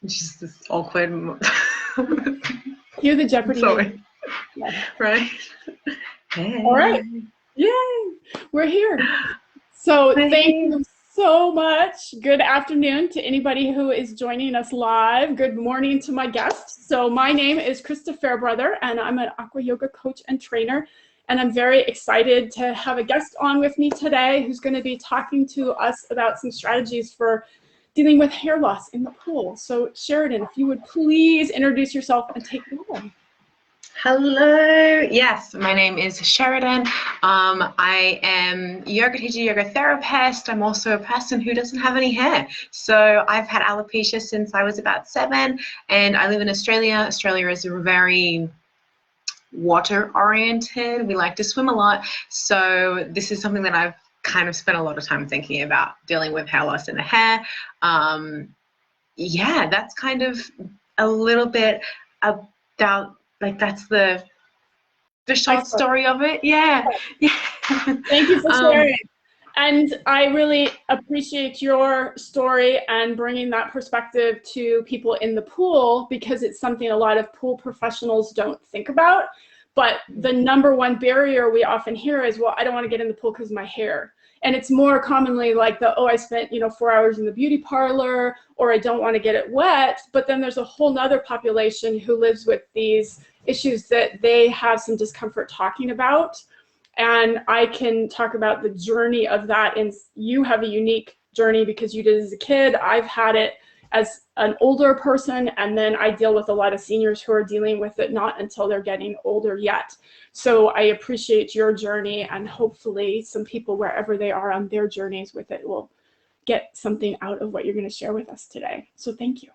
It's just this awkward. Cue the Jeopardy. Sorry. Yeah. Right. Hey. All right. Yay. We're here. So thank you so much. Good afternoon to anybody who is joining us live. Good morning to my guests. So my name is Christa Fairbrother, and I'm an aqua yoga coach and trainer. And I'm very excited to have a guest on with me today who's going to be talking to us about some strategies for dealing with hair loss in the pool. So Sheridan, if you would please introduce yourself and take it away. Hello. Yes, my name is Sheridan. I am yoga teacher, yoga therapist. I'm also a person who doesn't have any hair. So I've had alopecia since I was about 7, and I live in Australia. Australia is very water oriented. We like to swim a lot. So this is something that I've kind of spent a lot of time thinking about, dealing with hair loss in the hair. Yeah, that's kind of a little bit about, like, that's the short story of it. Yeah. Thank you for sharing. And I really appreciate your story and bringing that perspective to people in the pool, because it's something a lot of pool professionals don't think about. But the number one barrier we often hear is, well, I don't want to get in the pool because of my hair. And it's more commonly like I spent 4 hours in the beauty parlor, or I don't want to get it wet. But then there's a whole nother population who lives with these issues that they have some discomfort talking about. And I can talk about the journey of that. And you have a unique journey because you did it as a kid. I've had it as an older person, and then I deal with a lot of seniors who are dealing with it not until they're getting older yet. So I appreciate your journey, and hopefully some people wherever they are on their journeys with it will get something out of what you're going to share with us today. So thank you.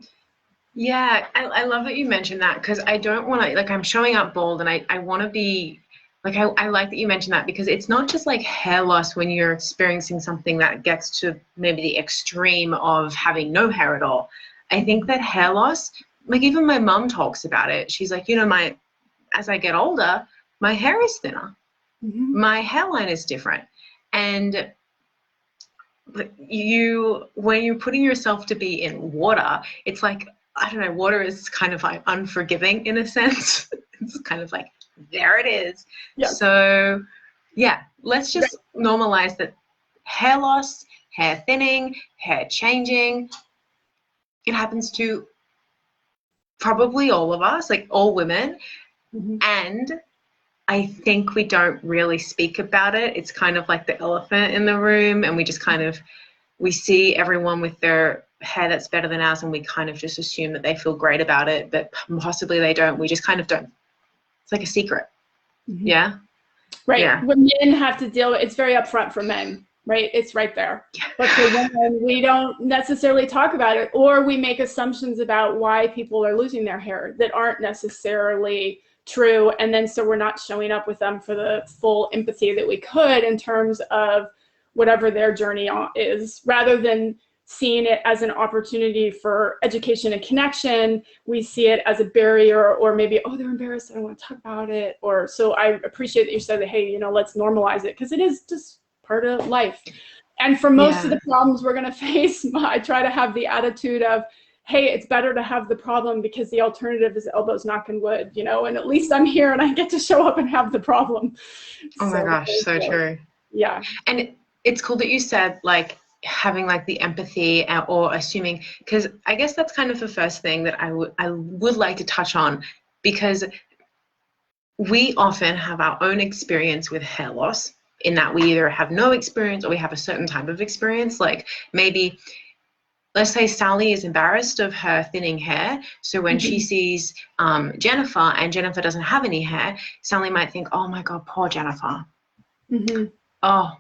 Yeah, I love that you mentioned that, because I don't want to, like, I'm showing up bold, and I want to be, like, I like that you mentioned that, because it's not just like hair loss when you're experiencing something that gets to maybe the extreme of having no hair at all. I think that hair loss, like, even my mom talks about it. She's like, as I get older, my hair is thinner. Mm-hmm. My hairline is different. And when you're putting yourself to be in water, it's like, I don't know, water is kind of like unforgiving in a sense. It's kind of like, there it is. Yes. So yeah, let's just normalize that hair loss, hair thinning, hair changing, it happens to probably all of us, like all women. Mm-hmm. And I think we don't really speak about it. It's kind of like the elephant in the room, and we just kind of, we see everyone with their hair that's better than ours, and we kind of just assume that they feel great about it, but possibly they don't. We just kind of don't. It's like a secret. Mm-hmm. Yeah. Right. Yeah. When men have to deal with, it's very upfront for men, right? It's right there. Yeah. But for women, we don't necessarily talk about it, or we make assumptions about why people are losing their hair that aren't necessarily true. And then so we're not showing up with them for the full empathy that we could in terms of whatever their journey is, rather than seeing it as an opportunity for education and connection. We see it as a barrier, or maybe, oh, they're embarrassed, I don't want to talk about it. Or so I appreciate that you said that, hey, let's normalize it, because it is just part of life. And for most of the problems we're going to face, I try to have the attitude of, hey, it's better to have the problem because the alternative is elbows knocking wood, and at least I'm here and I get to show up and have the problem. Oh my gosh, so true. Yeah. And it's cool that you said, like, having like the empathy, or assuming, because I guess that's kind of the first thing that I would like to touch on, because we often have our own experience with hair loss, in that we either have no experience or we have a certain type of experience. Like, maybe, let's say Sally is embarrassed of her thinning hair. So when she sees Jennifer, and Jennifer doesn't have any hair, Sally might think, oh my God, poor Jennifer. Mm-hmm. Oh,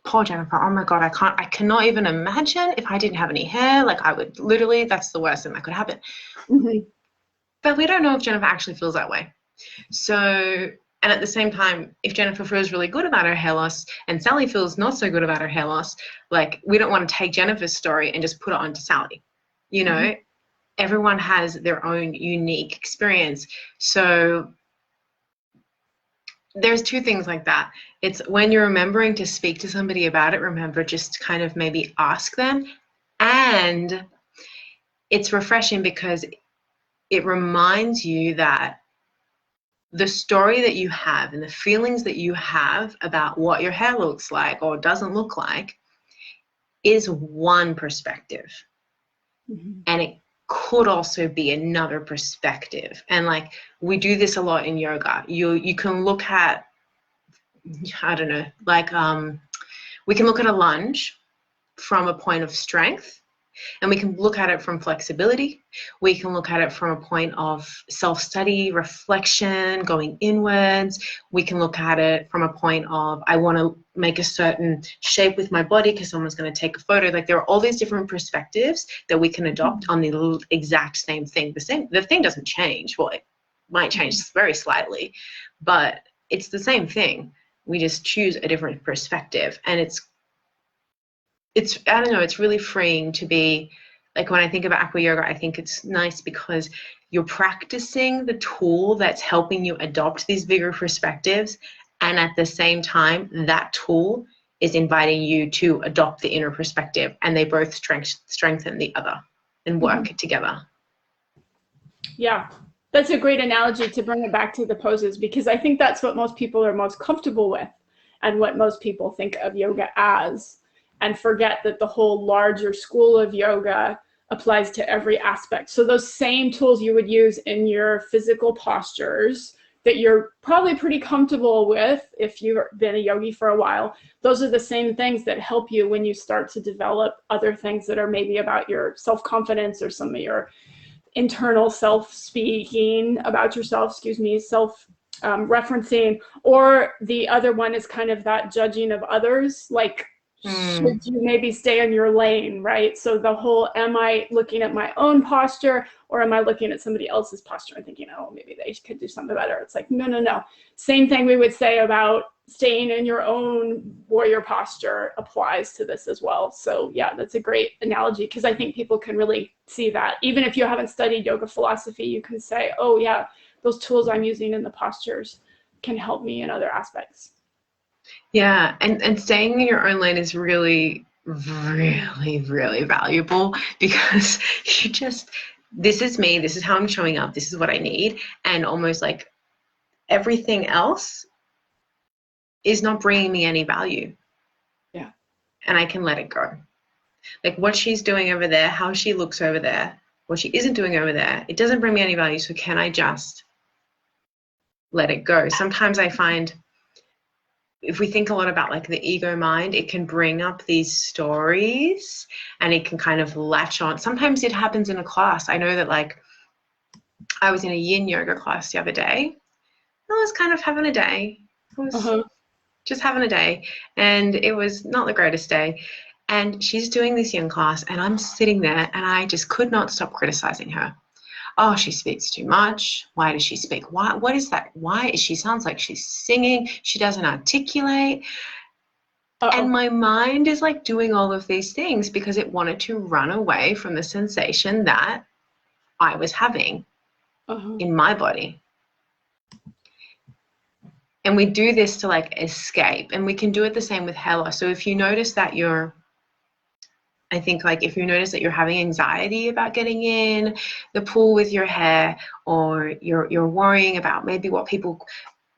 poor Jennifer. Oh my God, I cannot even imagine if I didn't have any hair. Like, I would literally, that's the worst thing that could happen. Mm-hmm. But we don't know if Jennifer actually feels that way. So, and at the same time, if Jennifer feels really good about her hair loss and Sally feels not so good about her hair loss, like, we don't want to take Jennifer's story and just put it onto Sally. Mm-hmm. Everyone has their own unique experience. So there's two things like that. It's when you're remembering to speak to somebody about it, remember just kind of maybe ask them. And it's refreshing because it reminds you that the story that you have and the feelings that you have about what your hair looks like or doesn't look like is one perspective. Mm-hmm. And it could also be another perspective. And like we do this a lot in yoga. You can look at, I don't know, like we can look at a lunge from a point of strength, and we can look at it from flexibility. We can look at it from a point of self-study, reflection, going inwards. We can look at it from a point of, I want to make a certain shape with my body because someone's going to take a photo. Like there are all these different perspectives that we can adopt on the exact same thing. The thing doesn't change. Well, it might change very slightly, but it's the same thing. We just choose a different perspective. And it's I don't know, it's really freeing to be, like when I think about aqua yoga, I think it's nice because you're practicing the tool that's helping you adopt these bigger perspectives. And at the same time, that tool is inviting you to adopt the inner perspective, and they both strengthen the other and work together. Yeah, that's a great analogy to bring it back to the poses, because I think that's what most people are most comfortable with and what most people think of yoga as, and forget that the whole larger school of yoga applies to every aspect. So those same tools you would use in your physical postures that you're probably pretty comfortable with if you've been a yogi for a while, those are the same things that help you when you start to develop other things that are maybe about your self-confidence or some of your internal self-speaking about yourself, self-referencing, or the other one is kind of that judging of others, like should you maybe stay in your lane, right? So the whole, am I looking at my own posture or am I looking at somebody else's posture and thinking, oh, maybe they could do something better? It's like, no. Same thing we would say about staying in your own warrior posture applies to this as well. So yeah, that's a great analogy, because I think people can really see that. Even if you haven't studied yoga philosophy, you can say, oh yeah, those tools I'm using in the postures can help me in other aspects. Yeah, and staying in your own lane is really, really, really valuable, because you just, this is me, this is how I'm showing up, this is what I need, and almost like everything else is not bringing me any value. Yeah. And I can let it go. Like what she's doing over there, how she looks over there, what she isn't doing over there, it doesn't bring me any value, so can I just let it go? Sometimes I find, if we think a lot about like the ego mind, it can bring up these stories and it can kind of latch on. Sometimes it happens in a class. I know that, like, I was in a yin yoga class the other day. I was kind of having a day. I was just having a day, and it was not the greatest day. And she's doing this yin class, and I'm sitting there, and I just could not stop criticizing her. Oh, she speaks too much. Why does she speak? What is that? Why is she sounds like she's singing? She doesn't articulate. And my mind is like doing all of these things because it wanted to run away from the sensation that I was having in my body. And we do this to like escape, and we can do it the same with hair loss. So if you notice that I think like if you notice that you're having anxiety about getting in the pool with your hair, or you're worrying about maybe what people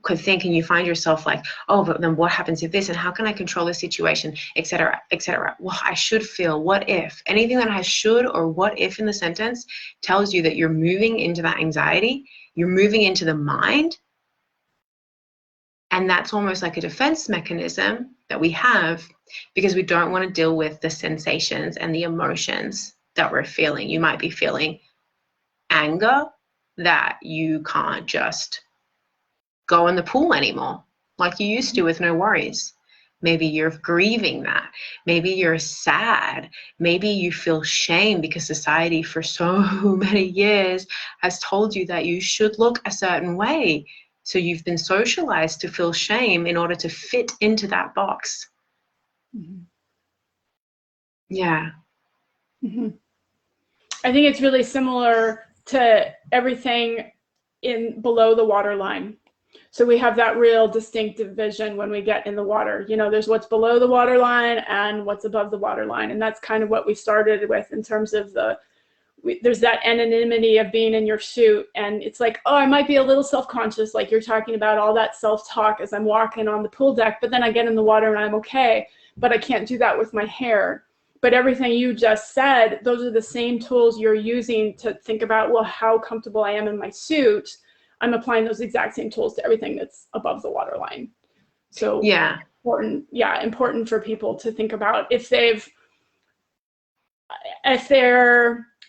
could think, and you find yourself like, oh, but then what happens if this, and how can I control the situation, etc., etc. Well, I should feel, what if? Anything that has should or what if in the sentence tells you that you're moving into that anxiety, you're moving into the mind. And that's almost like a defense mechanism that we have, because we don't want to deal with the sensations and the emotions that we're feeling. You might be feeling anger that you can't just go in the pool anymore like you used to with no worries. Maybe you're grieving that. Maybe you're sad. Maybe you feel shame because society for so many years has told you that you should look a certain way. So you've been socialized to feel shame in order to fit into that box. Yeah. I think it's really similar to everything in below the water line. So we have that real distinct division when we get in the water. You know, there's what's below the water line and what's above the water line. And that's kind of what we started with in terms of there's that anonymity of being in your suit, and it's like, oh, I might be a little self-conscious, like you're talking about, all that self-talk as I'm walking on the pool deck, but then I get in the water and I'm okay, but I can't do that with my hair. But everything you just said, those are the same tools you're using to think about, well, how comfortable I am in my suit. I'm applying those exact same tools to everything that's above the waterline. So yeah, important for people to think about if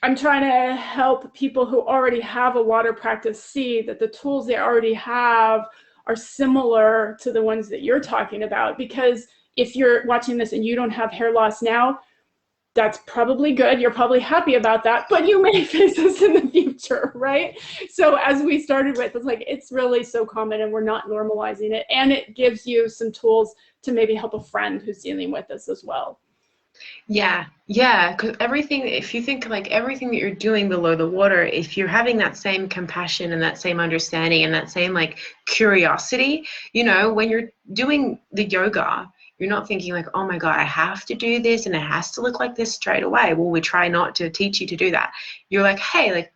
I'm trying to help people who already have a water practice see that the tools they already have are similar to the ones that you're talking about. Because if you're watching this and you don't have hair loss now, that's probably good. You're probably happy about that, but you may face this in the future, right? So as we started with, it's like, it's really so common and we're not normalizing it. And it gives you some tools to maybe help a friend who's dealing with this as well. Yeah, because everything, if you think like everything that you're doing below the water, if you're having that same compassion and that same understanding and that same like curiosity, you know, when you're doing the yoga, you're not thinking like, oh my God, I have to do this and it has to look like this straight away. Well, we try not to teach you to do that. You're like, hey, like,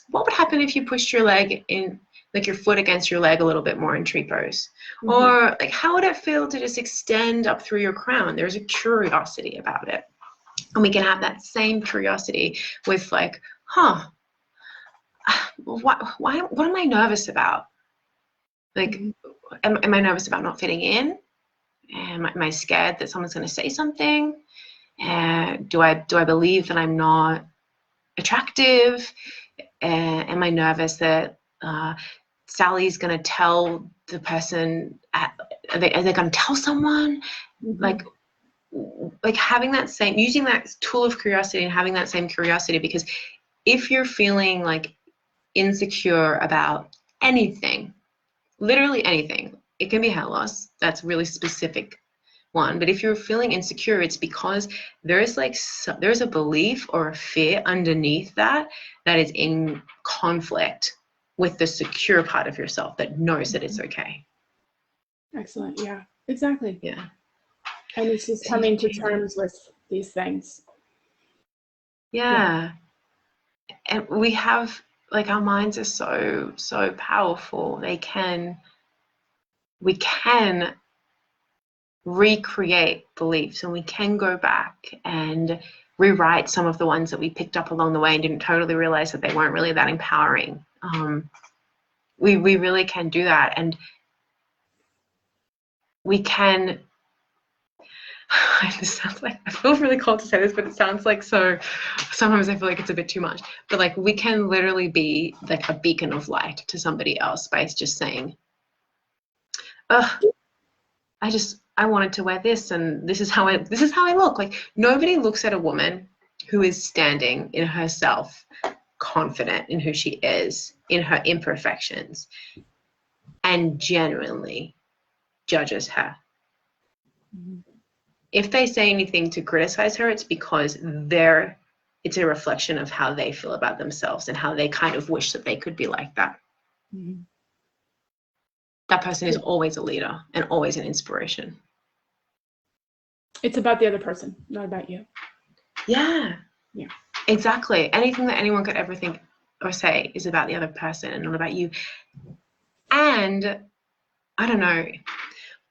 what would happen if you pushed your leg in, like your foot against your leg a little bit more in tree pose? Mm-hmm. Or like, how would it feel to just extend up through your crown? There's a curiosity about it. And we can have that same curiosity with like, what am I nervous about? Like, am I nervous about not fitting in? Am I scared that someone's going to say something? Do I believe that I'm not attractive? Am I nervous that Sally's going to tell the person? Are they going to tell someone? Mm-hmm. Like having that same, using that tool of curiosity and having that same curiosity, because if you're feeling like insecure about anything, literally anything, it can be hair loss. That's really specific one. But if you're feeling insecure, it's because there's a belief or a fear underneath that is in conflict with the secure part of yourself that knows that it's okay. Excellent. Yeah, exactly. Yeah. And it's just coming to terms with these things. Yeah. And we have, like, our minds are so powerful. We can recreate beliefs, and we can go back and rewrite some of the ones that we picked up along the way and didn't totally realize that they weren't really that empowering. We really can do that, and we can. This sounds like, I feel really called to say this, but it sounds like so. Sometimes I feel like it's a bit too much. But like, we can literally be like a beacon of light to somebody else by just saying, I wanted to wear this, and this is how I look. Like, nobody looks at a woman who is standing in herself, confident in who she is, in her imperfections, and genuinely judges her. Mm-hmm. If they say anything to criticize her, it's because it's a reflection of how they feel about themselves and how they kind of wish that they could be like that. Mm-hmm. That person is always a leader and always an inspiration. It's about the other person, not about you. Yeah. Yeah. Exactly. Anything that anyone could ever think or say is about the other person and not about you. And I don't know,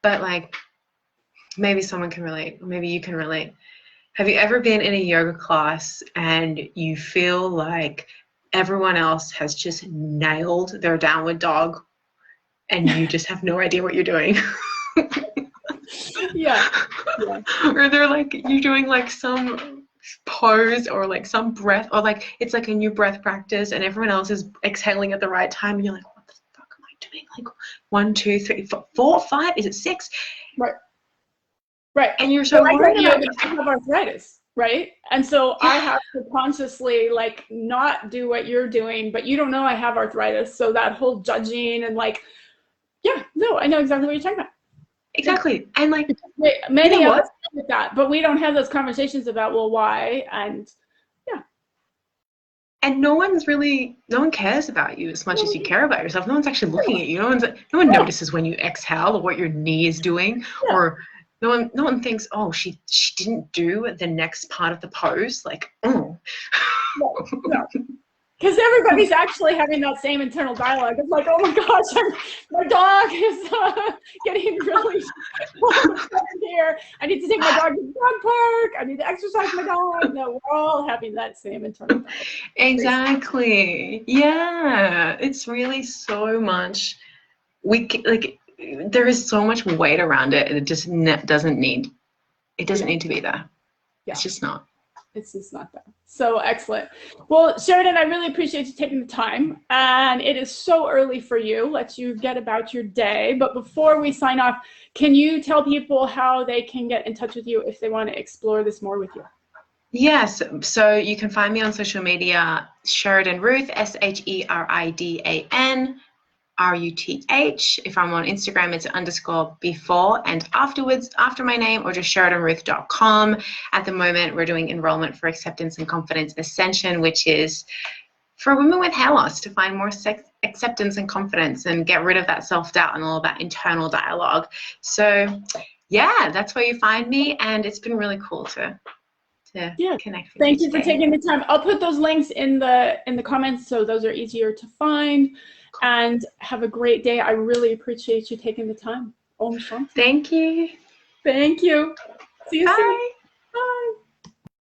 but like, maybe someone can relate, maybe you can relate. Have you ever been in a yoga class and you feel like everyone else has just nailed their downward dog and you just have no idea what you're doing? Yeah. Or they're like, you're doing like some pose or like some breath, or like it's like a new breath practice and everyone else is exhaling at the right time and you're like, what the fuck am I doing? Like 1, 2, 3, 4, 5, is it 6? Right. And you're so worried about I have arthritis, right? And so I have to consciously like not do what you're doing, but you don't know I have arthritis. So that whole judging and like, I know exactly what you're talking about. Exactly. And like, many of us with that, but we don't have those conversations about, well, why? And and no one cares about you as much as you care about yourself. No one's actually looking at you. No one notices when you exhale or what your knee is doing or No one thinks, oh, she didn't do the next part of the pose. Like, oh. No. Because everybody's actually having that same internal dialogue. It's like, oh my gosh, my dog is getting really here. I need to take my dog to the dog park. I need to exercise my dog. No, we're all having that same internal dialogue. Exactly. Yeah. It's really so much. There is so much weight around it, and it just doesn't need to be there. Yeah. It's just not. It's just not there. So excellent. Well, Sheridan, I really appreciate you taking the time. And it is so early for you. Let you get about your day. But before we sign off, can you tell people how they can get in touch with you if they want to explore this more with you? Yes. So you can find me on social media, Sheridan Ruth, SHERIDAN RUTH. If I'm on Instagram, it's _before and afterwards, after my name, or just SheridanRuth.com. At the moment, we're doing enrollment for Acceptance and Confidence Ascension, which is for women with hair loss to find more acceptance and confidence and get rid of that self-doubt and all of that internal dialogue. So yeah, that's where you find me, and it's been really cool to connect with you. Thank you for taking the time. I'll put those links in the comments, so those are easier to find. And have a great day. I really appreciate you taking the time. Om Shanti. Thank you. Thank you. See you soon. Bye. Bye.